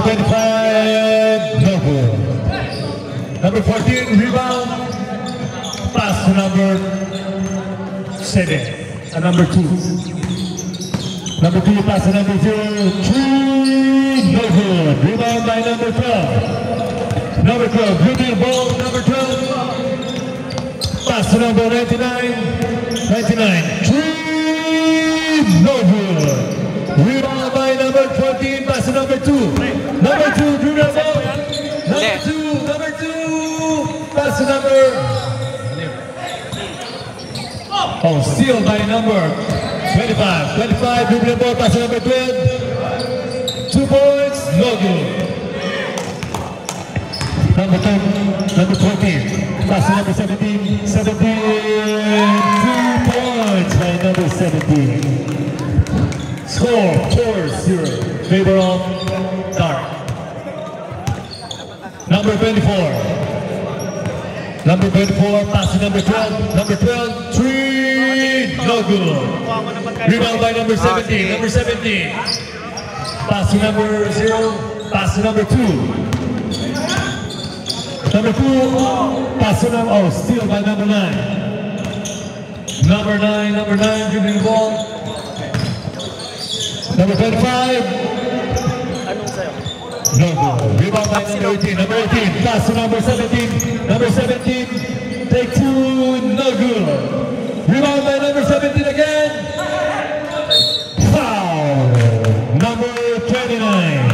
Number 25, no good. Number 14, rebound. Pass to number 7. And number 2. Number 2, pass to number 0. 3, no good. Rebound by number 12. Number 12, dribbling ball, number 12. Pass to number 99. 99, 3, no good. Rebound by number 14, pass to number 2. Number 2, dribbling ball. Number 2, pass to number. Oh, steal by number 25. 25, dribbling ball, pass to number 12. 2 points, no good. Number 10, number 14, pass to number 17. 17, 2 points by number 17. Score 4-0, favor of Dark. Number 24. Number 24, pass to number 12. Number 12, 3, no good. Rebound by number 17. Number 17. Pass to number 0. Pass to number 2. Number 2, pass to number, oh, steal by number 9. Number 9, dribbling the ball. Number 25. No good. Rebound by number 18. Number 18, pass to number 17. Number 17, take 2, no good. Rebound by number 17 again. Foul. Number 29.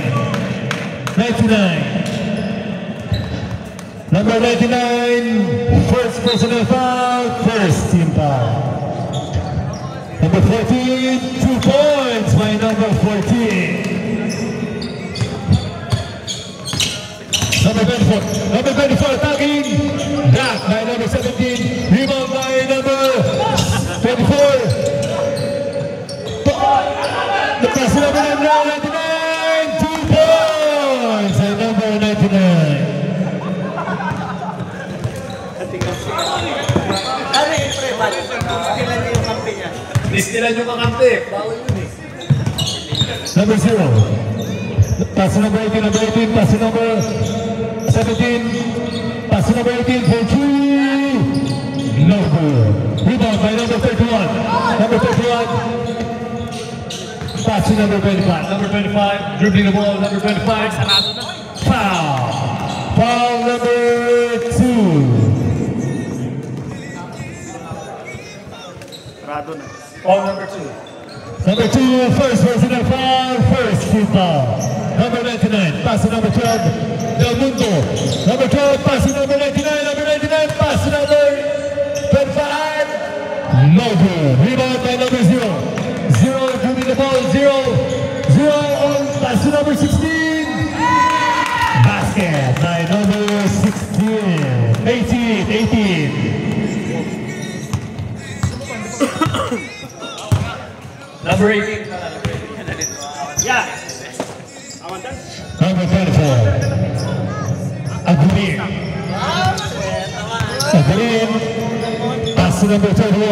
99. Number 99, first personal foul, first team foul. Number 14, 2 points by number 14. Number 24, attacking, back by number 17, rebound by number 24. The pass to number 99, 2 points by number 99. Istilan yung kakampi. Bawal yun eh. Number 0. Pass to number 18. Number 18. Pass to number 17. Pass to number 18 for 3. No good. Rebound by number 31. Number 31. Pass to number 25. Number 25. Dribbling the ball. Number 25. Foul. Foul number 2. Foul number 2. Number 2, first personal foul, first team foul. Number 99, pass to number 12, Del Mundo. Number 12, pass to number 99. Number 99, pass to number 25. No good. Rebound by number 0. 0, dribbling the ball, 0. 0 on pass to number 16. Basket by number 16. 18. Number 18. Yeah. Number 24. Aguilin. Aguilin. Pass to number 31.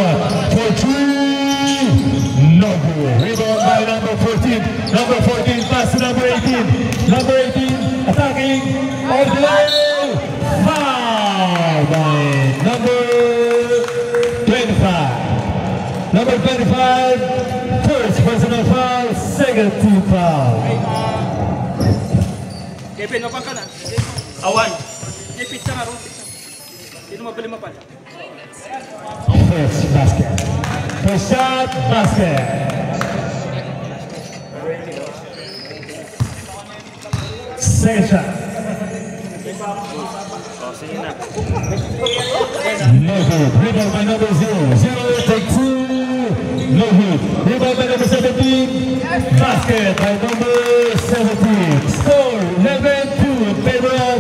For 3. No good. Rebound by number 14. Number 14. Pass to number 18. Number 18. Attacking. All the way. Foul by number 25. Number 25. First personal foul, second team foul. Kevin, mapang ka na. Awan. Pizza nga ron. Sino mabali mapal? First basket. First shot, basket. Second shot. No good. Rebound by number 0. 0, take 2. No good. Rebound by number 17. Basket by number 17. Score 11-2 in favor of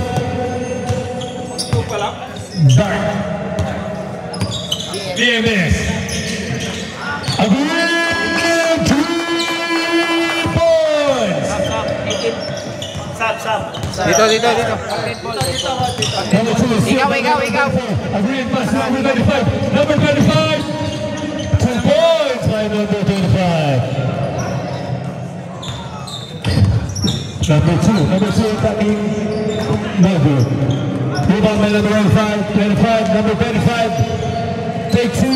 Dark. BMS. Aguilin, 3 points. Sab. Dito. Number 2. Ikaw. Aguilin, pass to number 25. Number 25. 2 points by number 25. Number two attacking. No good. Rebound by number 25, number 25. Take two.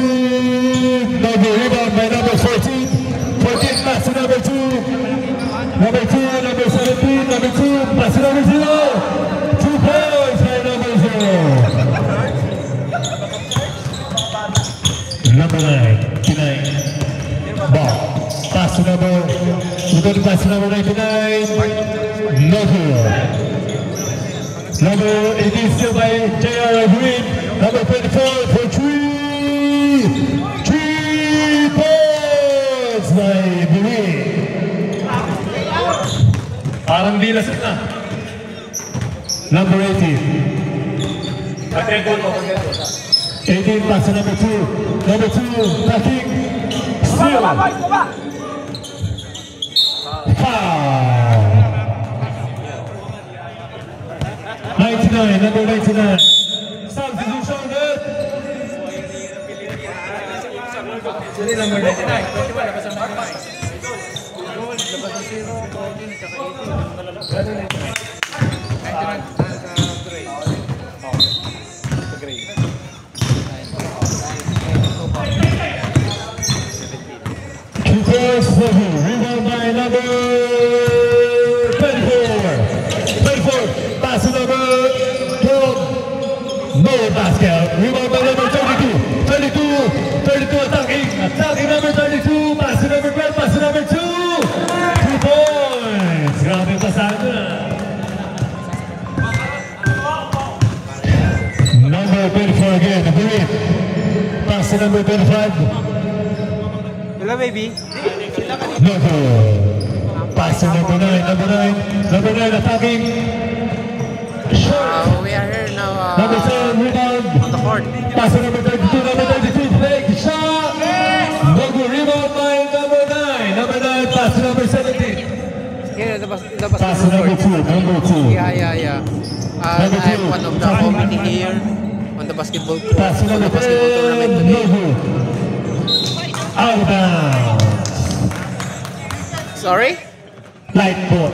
No good. Rebound by number 14. 14 pass to number 2. Number 2, number 17, number 2, pass to number 0. 2 points by number 0. Number 99. Ball. Pass to number, we're going to pass to number 99. No good. Number 18 still by J.R. Green. Number 24 for 3. 3 points by Green. Parang di lasot na. Number 18. 18 pass to number 2. Number 2 attacking. Still. Foul. 99, number 99. Substitution good. Number 99. Rebound by number 24. Pass to number 12. No basket. Rebound by number 32. 32 attacking. Attacking number 32. Pass to number 12. Pass to number 2. 2 points. Grabe yung pasahan na. Number 24 again. Number 8. Pass to number 25. Hello, baby. No good. Pass to number 9. Number 9 attacking. Short. We are here now Number 10 rebound. on the court. Pass to number 32. Number 32 fake shot. No good. Rebound by number 9. Number 9 pass to number 17. Here, the Pass to basketball number court. 2. Number 2. Yeah. Number I'm two. one of the committee here on the basketball court, Pass to on the number basketball 10. tournament No today. good. Out of bounds. Sorry? Light court.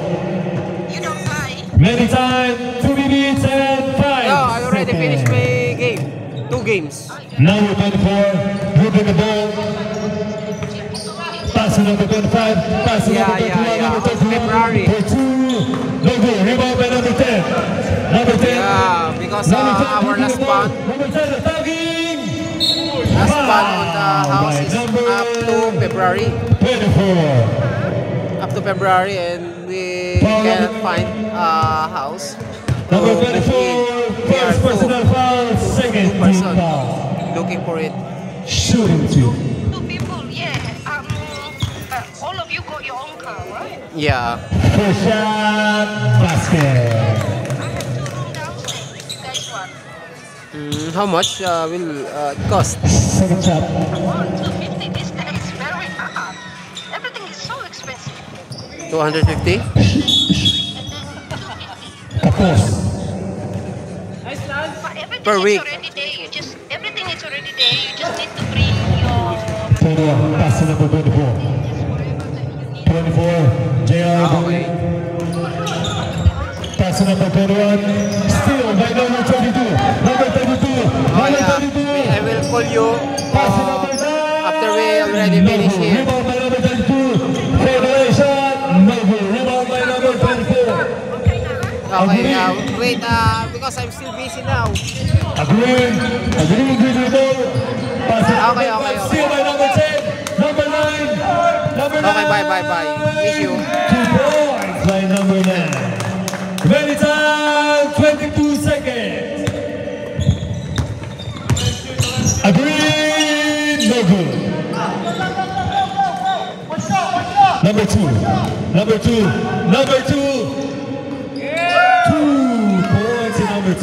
You don't play. Many times. 2 minutes and 5. No, I already seconds. finished my game. 2 games. Number 24, dribbling the ball. Pass to number 25. Pass to number 31. Number 31. February. For 2. No good. Rebound by number 10. Number 10. Yeah, because Number 10 our dribbling last the ball. band, Number 10 attacking. last band on the house is Number up to February. 24. Up to February, and we cannot find a house. Number So, 24. we are First personal foul. Second team person foul. looking for it. Shooting 2. Two people, yeah. All of you got your own car, right? Yeah. First shot. Basket. I have 2 rooms downstairs if you guys want. How much will it cost? Second shot. 250 these days, very hard. Everything is so expensive. 250? Tapos. But everything Per week. is already there. Everything is already there. You just need to bring your 21. Pass to number 24. 24. JR. Okay. Pass to number 21. Still by number 32. Number 32. Oh Number yeah. 32. I will call you Pass to number 9. after we already finish here. Rebound by number 32. Fadeaway shot. No good. Rebound by number 24. Okay, wait, because I'm still busy now. Agreeing with the ball. Pass to Okay. Still by number 10. Number 9. Number 9. Okay, bye. Miss you. 2 points by number 9. Ready time, 22 seconds. Agreed, no good. Number 2. 2 points to number 2.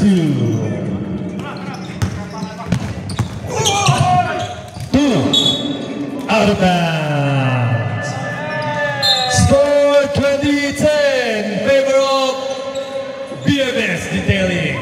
2 out of bounds. Score 20-10 in favor of BMS Detailing.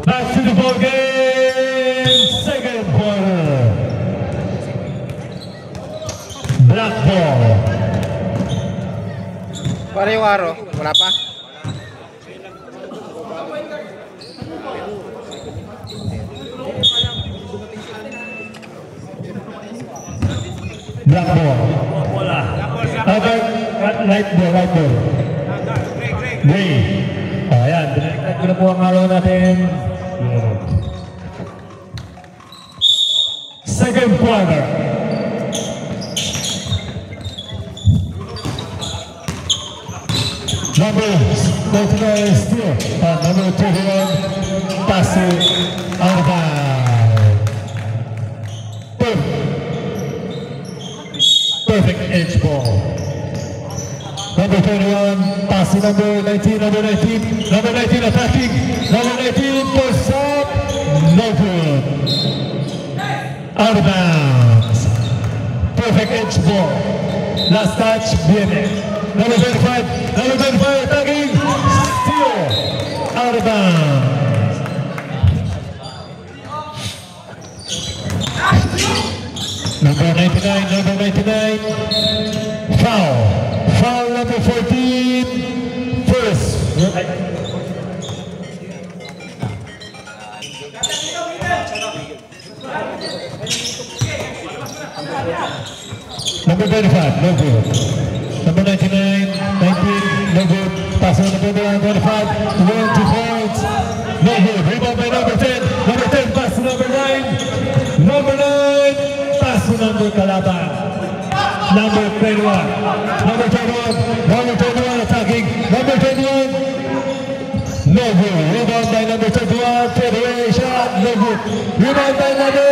Back to the ball game, second quarter. Black ball. Para yung aro, wala pa? Black ball. Bola. Other light ball. Gray. Ayan, binaliktad ko na po ang araw natin. Second quarter. Number 39 still. Number 21, pass it out of bounds. Perfect edge ball. Number 21, pass it number 19, number 19 attacking. Number 19 push up, no good. Out of bounds. Perfect edge ball. Last touch, BMX. Number 25 attacking, still out of bounds. Number 99, foul number 14, first. Number 35, no good. Number 19, no good. Pass on number 25, 2 points, no good. Rebound by number 10, pass to number 9, pass to number Calaban. Number 21 attacking, number 21, no good. Rebound by number 21, Federation shot, no good. Rebound by number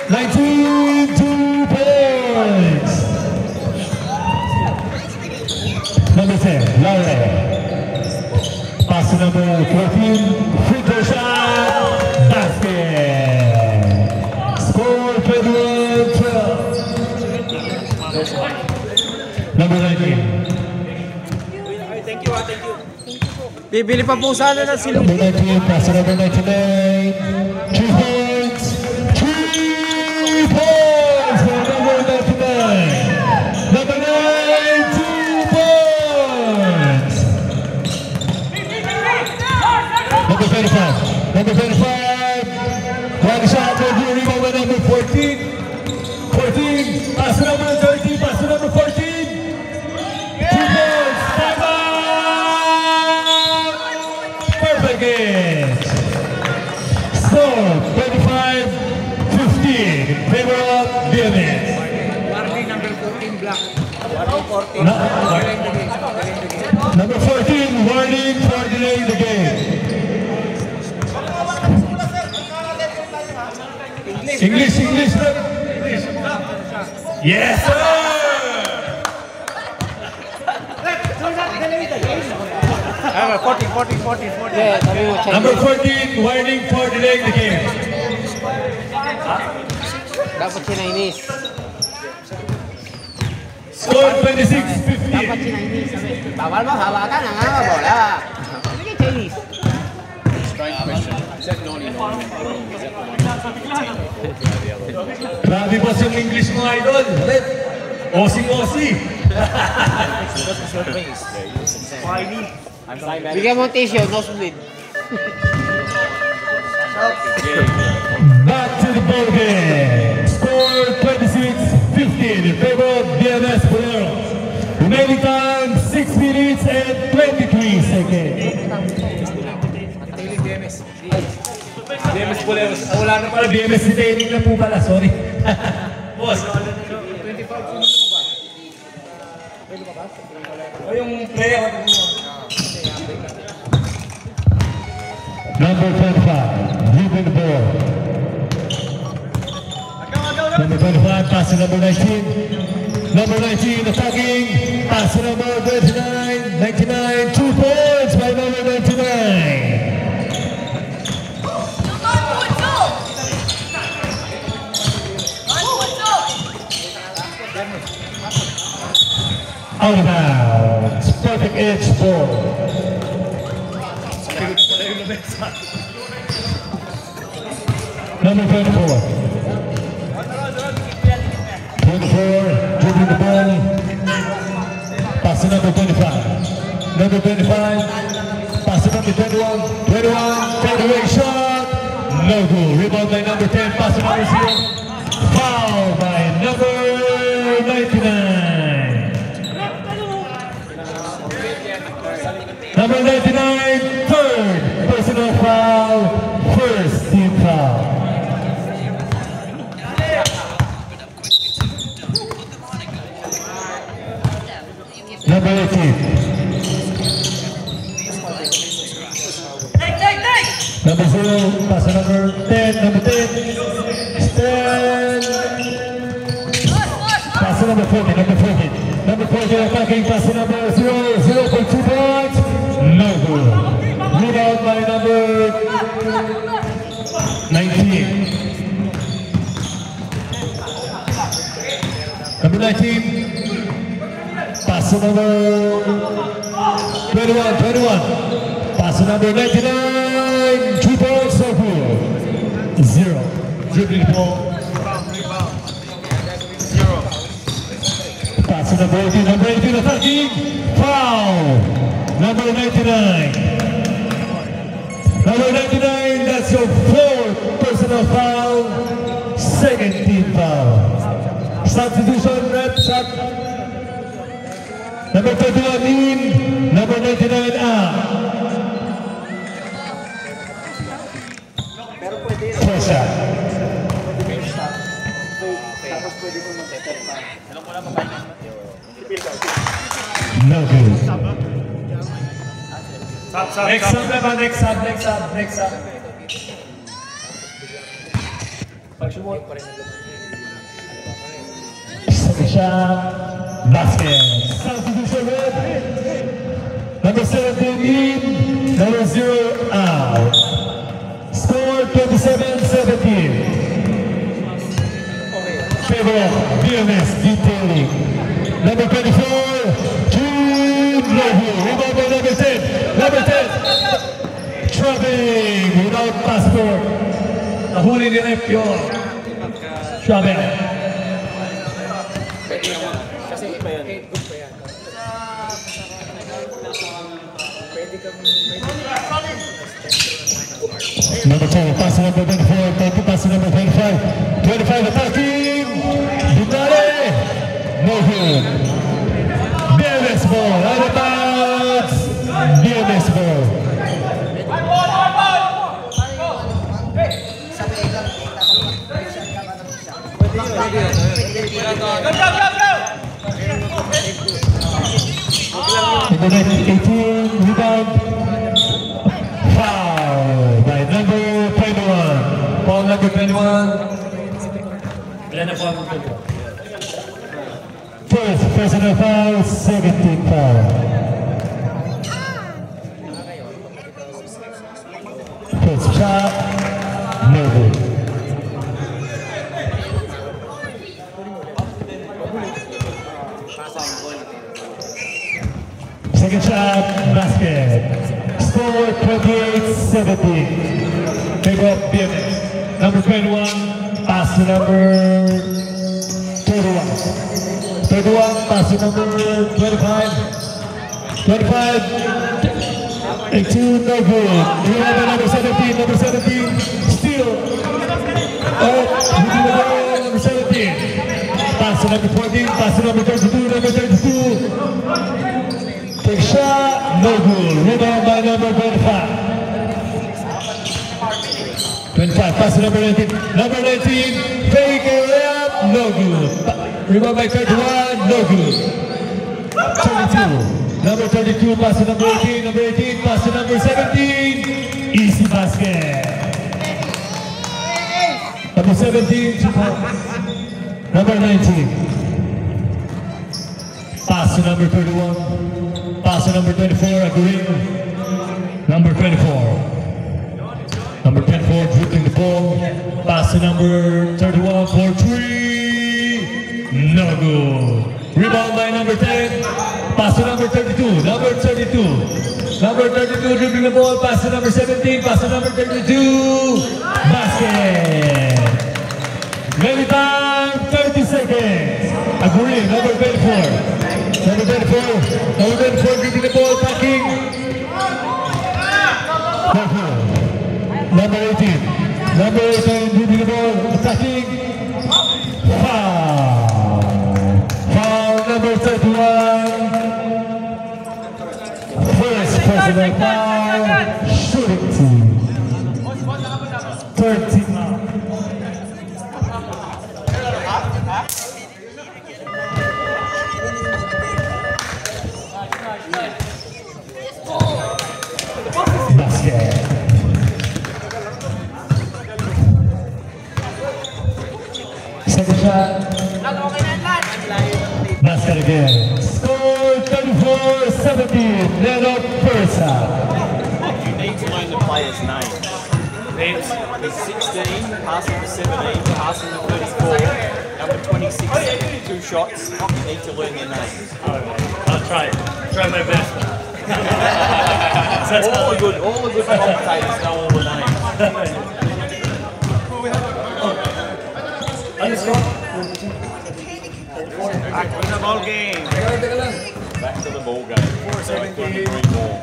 19, 2 points. Number 10, Laure. Pass to number 14, free throw shot, basket. Score 21-12. Number 19. Thank you. Bibili pa po sana ng silong. Number 19, pass to number 99. 3 points. 3 points for number 99. Number 9, 2 points. Number 25. One shot, no good. Rebound by number 14. Pass to number 13, pass to number 14. 2 points. Time out. Perfect game. Score 25-15 in favor of BMX. Warning number 14 black. Number 14, warning for delaying the game. English. Yes, sir! Ah, 40. Yeah, sabi mo, check. Number 14, warning for delaying the game. Dapat sinainis. Score Dapat 26-15. sinainis. Bawal mo, hawakan ang bola. Sige, Chinese. Grabe boss yung English mo, idol. Osing-osi. Bigyan mo tissue, nosebleed. Back to the ball game. Score 26-15 in favor of BMS Boleros. Remaining time 6 minutes and 23 seconds. BMS Boleros. Wala na pala BMS detailing na po pala. Sorry. Boss. O yung player ko. Number 25, driven ball. Number 25, pass to number 19. Number 19, attacking. Pass to number 29. 99, 2 points by number 99. Out of bounds. Perfect edge ball. Number 24. 24, dribbling the ball. Pass to number 25. Number 25. Pass to number 21. 21, fadeaway shot. No good. Rebound by number 10. Pass to number 0. Foul by number 99. Number 99, third personal foul, first team foul. Number 18. Number 0, pass to number 10, number 10. Stand. Pass to number 40, number 40. Number 40 attacking, pass to number 0, 0 for 2 points. No good. Rebound by number 19. Number 19. Pass to number 21. 21. Pass to number 99. 2 points, no good. 0. Dribbling ball. Pass to number 18. Number 18 attacking. Foul. Number 99. Number 99, that's your fourth personal foul, second team foul. Substitution, rep, shot. Number 21 in, number 99 out. First shot. No good. Next up. Second shot, basket. Substitution red. Number 17 in, number 0 out. Score 27-17. Favor of BMS Detailing. Number 24, rebound by number 10. Number 10, traveling without passport. Nahuli ni Rep yun. Travel. Number 10, pass to number 24, pass to number 25. 25 attacking. Binale. No good. BMS ball, out of bounds. BMS ball. Number 18, rebound. Foul by number 21. Foul number 21. First personal foul, second team foul. First shot, no good. Second shot, basket. Score 28-17. Favor of BMS. Number 21, pass to number 31. 31, pass to number 25. 25, 18, no good. Rebound by number 17, number 17, steal. Number 17. Pass to number 14, pass to number 32, number 32. Take shot, no good. Rebound by number 25. 25, pass to number 19. Number 19, fake it up, no good. Rebound by 31, no good. 32, number 32, pass to number 18. Number 18, pass to number 17. Easy basket. Number 17, 2 points. Number 19. Pass to number 31. Pass to number 24, agreeing. Number 24. Number 24 dribbling the ball. Pass to number 31 for 3. No good. Rebound by number 10. Pass to number 32. Number 32. Number 32 dribbling the ball. Pass to number 17. Pass to number 32. Basket. Maybe time 30 seconds. Agreeing. Number 24. Number 24. Number 24 dribbling the ball. Attacking. Number 18. Number 18 dribbling the ball. Attacking. Foul. Foul number 31. First personal foul. Shooting team. 30. Basket. Second shot. Basket again. Score 34-17. Leno Persa. You need to learn the player's name. He's 16, passing to 17, passing to 34, number 26, 2 shots. You need to learn their names. I'll try. Try my best. All the good commentators know all the names. Back to the ball game. Back to the ball game. 4-17 more.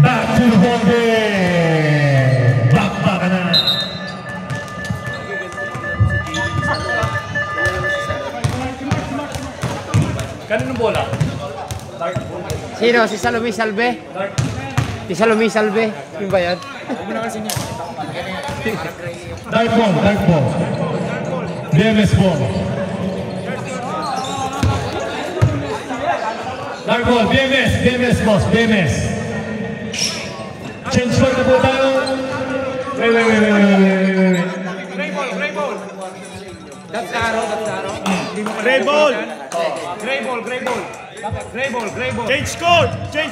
Back to the ball game. Back na. Kaninong bola? Sino? Si Salome Salve? Si Salome Salve? Yung ba yan? Dark ball, dark ball. BMS ball. Dark ball, BMS boss, BMS. Change for na po tayo. Wait. Gray ball. That's arrow. Gray ball. Gray ball. Change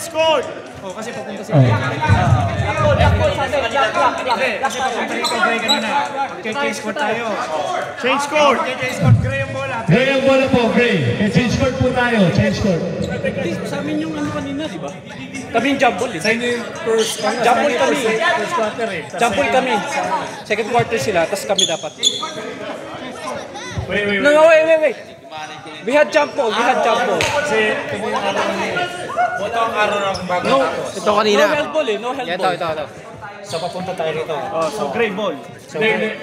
court. Oh, kasi papunta sila. Kasi papunta rito, Gray kanina. Change court tayo. Change court. Gray ang bola. Gray ang bola po, Gray. Change court po tayo, change court. Sa amin yung ano kanina, di ba? Kami yung jump ball eh. Sa inyo yung first quarter eh. Jump ball kami. Second quarter sila, tapos kami dapat. Wait. No, wait. We had jump ball. Kasi ito yung araw ng bago. No, Ito kanina. no help ball eh. No help ball. Ito. So papunta tayo rito. Oh, so gray ball.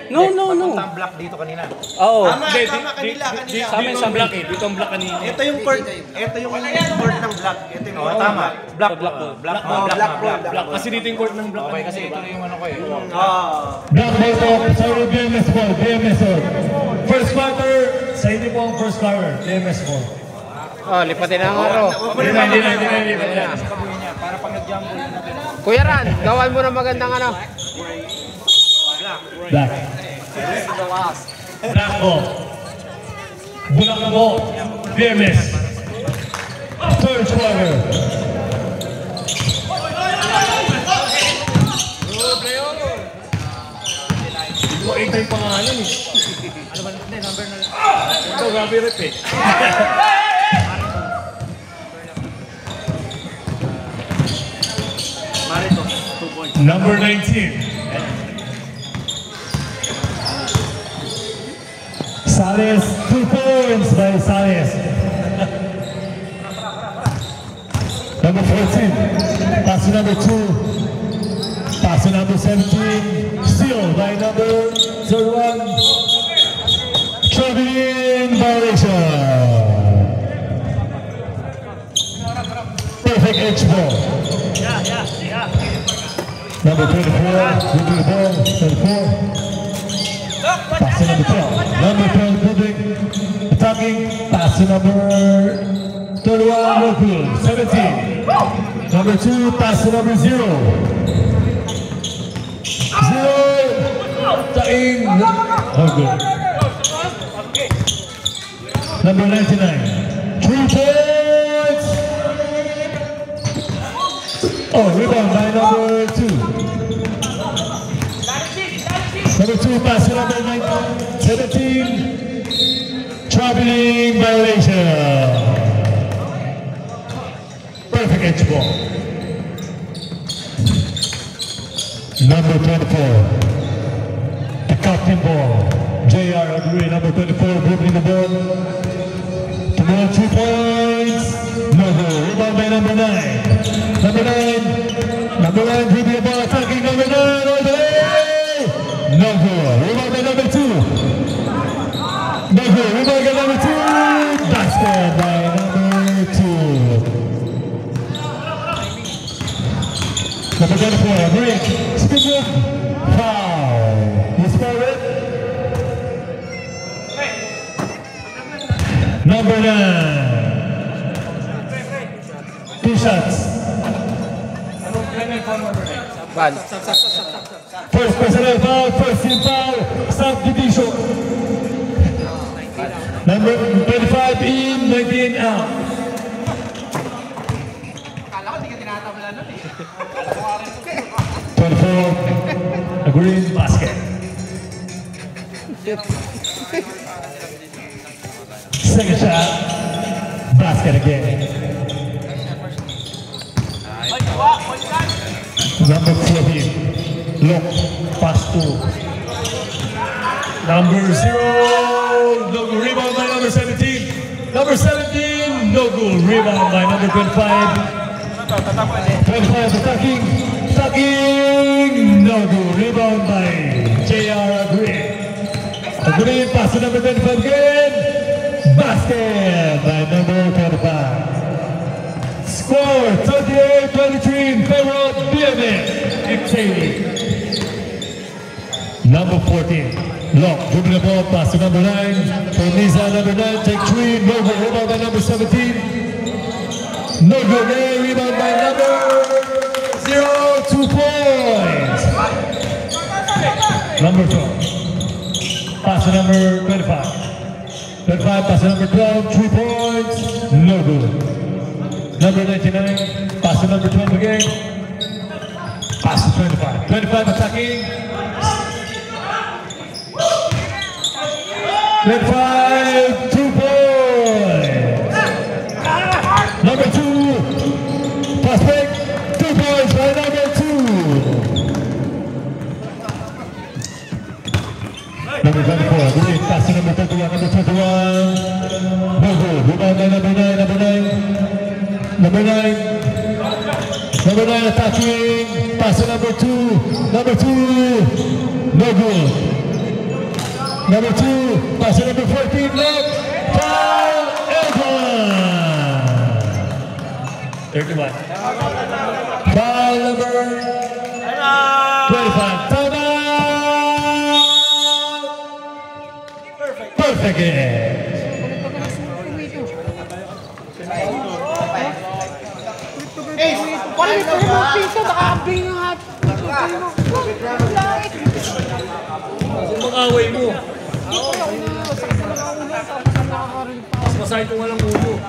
No. Ang block dito kanina. Oo. Sa amin sa block eh. Dito ang block kanina. Ito yung court ng block. Ito yung tama. Block. Kasi dito yung court ng block. Okay, kasi ito yung ano ko eh. Black ball po, sorry, BMS ball, BMS ball. First quarter, sa inyo po ang first quarter, BMS ball. Oh, lipatin ang araw. Hindi na. Para pag nag-jump ball natin. Kuya Ran, gawan mo ng magandang ano. Black. Black ball. Bulak na ball, BMS. Third quarter. Ito 8 yung pangalan eh. Ano ba? Hindi, number na lang. Ito, grabe rep eh. Marito, 2 points. Number 19. Sales, 2 points by Sales. Number 14. Pass to number 2. Pass to number 17. Steal by number 31. Traveling violation. Perfect edge ball. Number 24, moving the ball, 34. Pass to number 12. Number 12 moving. attacking. Pass to number 31, no good. 17. Number 2, pass to number 0. 0. Taing. No good. Number 99. 3 points. Oh, rebound by number 2. Number 2, pass to number 17. Traveling violation. Perfect edge ball. Number 24. The captain ball. JR agree. Number 24, dribbling the ball. Tomorrow 2 points. No goal. Rebound by number 9. Number 9. Number 9, dribbling the ball. Attacking number 9. All the way. No goal. Rebound by number 2. No good. Rebound by number 2. Basket by number 2. Number 24, break. Spin move. Foul. You score it? Number 9. 2 shots. Bad. First personal foul, first team foul, subdivision. Number 25 in, 19 out. A green basket. Second shot, basket again. Number 14, look, pass to number 0, no good, rebound by number 17. Number 17, no good, rebound by number 25. 25 attacking, no good, rebound by JR Green. Green pass to number 25 again, basket by number 25. Score 38-23 in favor of BMX. Number 14, Lock, dribbling the ball, pass to number 9. From Nisa, number 9, take 3, no good, rebound by number 17. No good, rebound by number 0, 2 points. Number 12, pass to number 25. 25, pass to number 12, 3 points, no good. Number 99, pass to number 12 again. Pass to 25. 25 attacking. 25, 2 points. Number 2, pass back, 2 points by number 2. Number 24, great pass to number 31, number 21. No good, rebound by number 9, number 9. Number 9. Number 9 attacking. Pass to number 2. Number 2. No good. Number 2. Pass to number 14. Look. Foul. Edwin. 31. Foul number 25. Timeout. Perfect game. Palit ko yung piso, nakakabing nga. Mag-away mo. Mas masay kung walang ulo.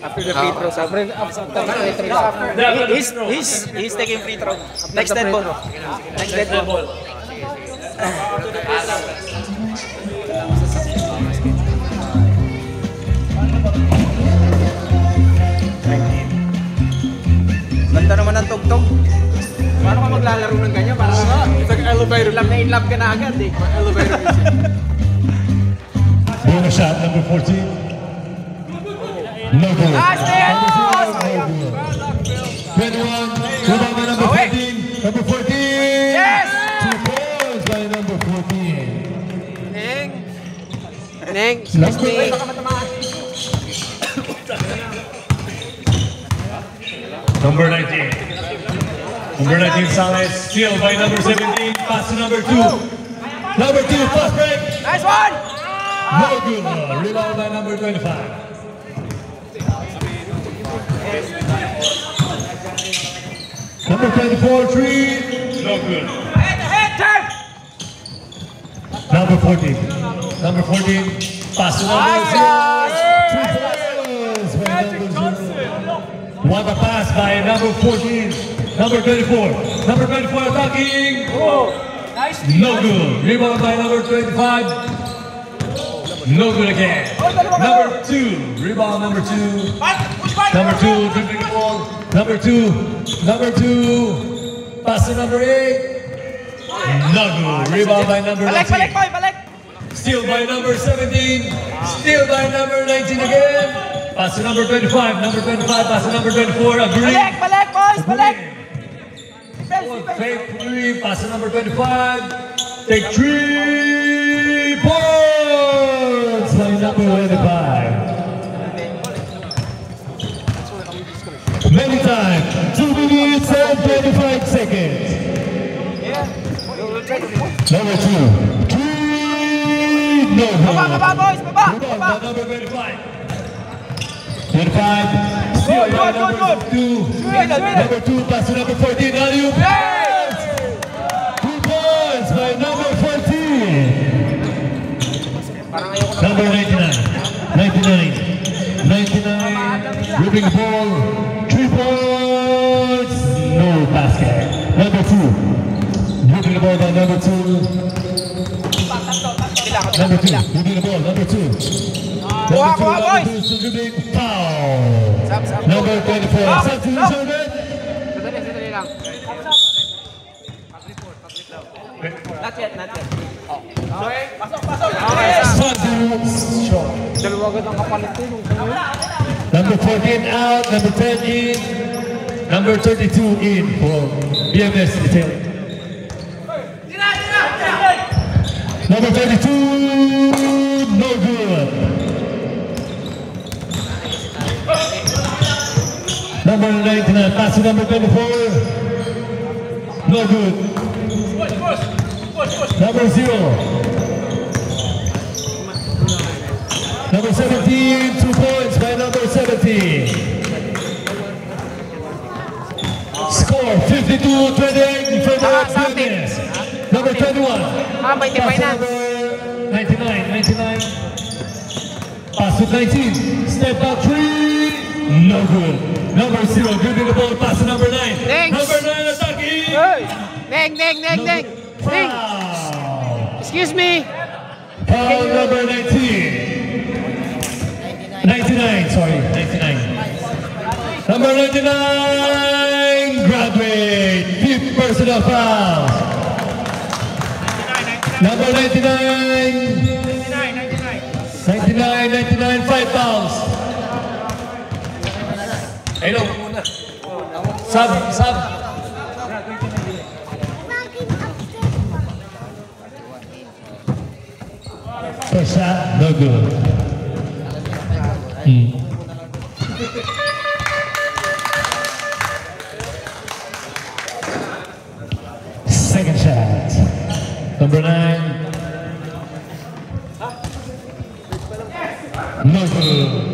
After the free throw, he's taking free throw. Next dead ball. Next dead ball. Ganda naman ang tugtog. Paano ka maglalaro ng ganyan? Parang it's like elevator. In love ka na agad eh. Elevator music. Bonus shot, number 14. No good. Nice, man. Number 0, no good. 21, rebound by number 14. Number 14. Yes! 2 points by number 14. Neng, excuse me. Number 19. Number 19, Sales, steal by number 17, pass to number 2. Number 2, fast break. Nice one! No good. Rebound by number 25. Number 24, 3. No good. Number 14. Number 14, pass to number 0. 2 points by number 0. What a pass by number 14. Number 24. Number 24 attacking. No good. Rebound by number 25. No good again. Number 2. Rebound number 2. Number 2 dribbling the ball. Number 2. Number 2. Pass to number 8. No good. Rebound by number 19. Steal by number 17. Steal by number 19 again. Pass to number 25. Number 25. Pass to number 24. Agree. Fake 3. Pass to number 25. Take 3 points by number 25. Many times. 2 minutes and 25 seconds. Number 2. 3. No. Boys, Number 25. 25. Steal by number 2. Number 2, pass to number 14. Alley-oop. Yes! 2 points by number 14. Number 99. 99. Dribbling the ball. 3 points. No basket. Number 2. Dribbling the ball by number 2. Number 2. Dribbling the ball. Number 2. Number 2, dribbling, foul. Number 24, substitution. Sadali lang. Dalawa agad ang kapalit ko. Number 14 out, number 10 in, number 32 in for BMS Italy. Number 32, no good. Number 99, pass to number 24. No good. Number 0. Number 17, 2 points by number 17. Score 52-28 in favor of BMS. Number 21. Pass to number 99. Pass to 19. Step back 3. No good. Number 0, dribbling the ball, pass to number 9. Thanks. Number 9 attacking. Neng. Foul. Excuse me. Foul number 19. 99, sorry, 99. Number 99, graduate. 5th personal foul. Number 99. 99, 5 fouls. Hello. Sub. First shot, no good. Second shot. Number 9. No good.